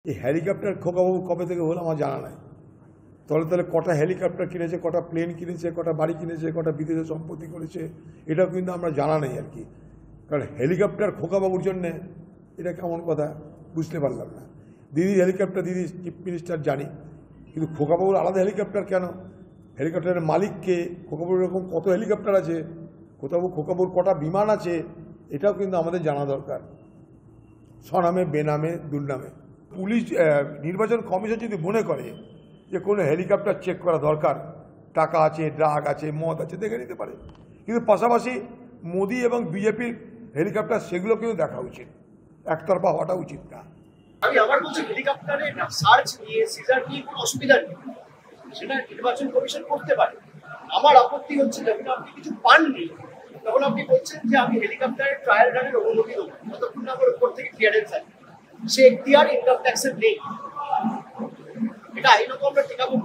এই হেলিকপ্টার খোকাবাবু কবে থেকে হলো আমার জানা নাই। তাহলে কটা হেলিকপ্টার কিনেছে, কটা প্লেন কিনেছে, কটা বাড়ি কিনেছে, কটা বিদেশে সম্পত্তি করেছে, এটাও কিন্তু আমরা জানা নেই আর কি। কারণ হেলিকপ্টার খোকাবাবুর জন্যে এটা কেমন কথা বুঝতে পারলাম না। দিদি হেলিকপ্টার, দিদি চিফ মিনিস্টার জানি, কিন্তু খোকাবাবুর আলাদা হেলিকপ্টার কেন? হেলিকপ্টারের মালিককে, খোকাবাবুর এরকম কত হেলিকপ্টার আছে, খোকাবাবুর কটা বিমান আছে, এটাও কিন্তু আমাদের জানা দরকার। স্বনামে, বেনামে, দুর্নামে। পুলিশ, নির্বাচন কমিশন যদি মনে করে যে কোনো হেলিকপ্টার চেক করা দরকার, টাকা আছে, ড্রাগ আছে, মদ আছে, দেখে নিতে পারে। কিন্তু পাশাপাশি মোদি এবং বিজেপির হেলিকপ্টার, সেগুলো কিন্তু দেখা উচিত, একতরফা হওয়াটা উচিত না। আমি আবার বলছি, হেলিকপ্টারে সার্চ নিয়ে সিজার নিয়ে কোনো অসুবিধা নেই, সেটা নির্বাচন কমিশন করতে পারে। আমার আপত্তি হচ্ছে যখন আপনি কিছু পাননি তখন আপনি বলছেন যে আমি হেলিকপ্টারের ট্রায়াল রানের অনুমতি দেবো, যতক্ষণ না আমার উপর থেকে ক্লিয়ারেন্স আছে। সে এখতিয়ার ইনকাম ট্যাক্সের নেই, এটা আইনত আমরা ঠেকাবো।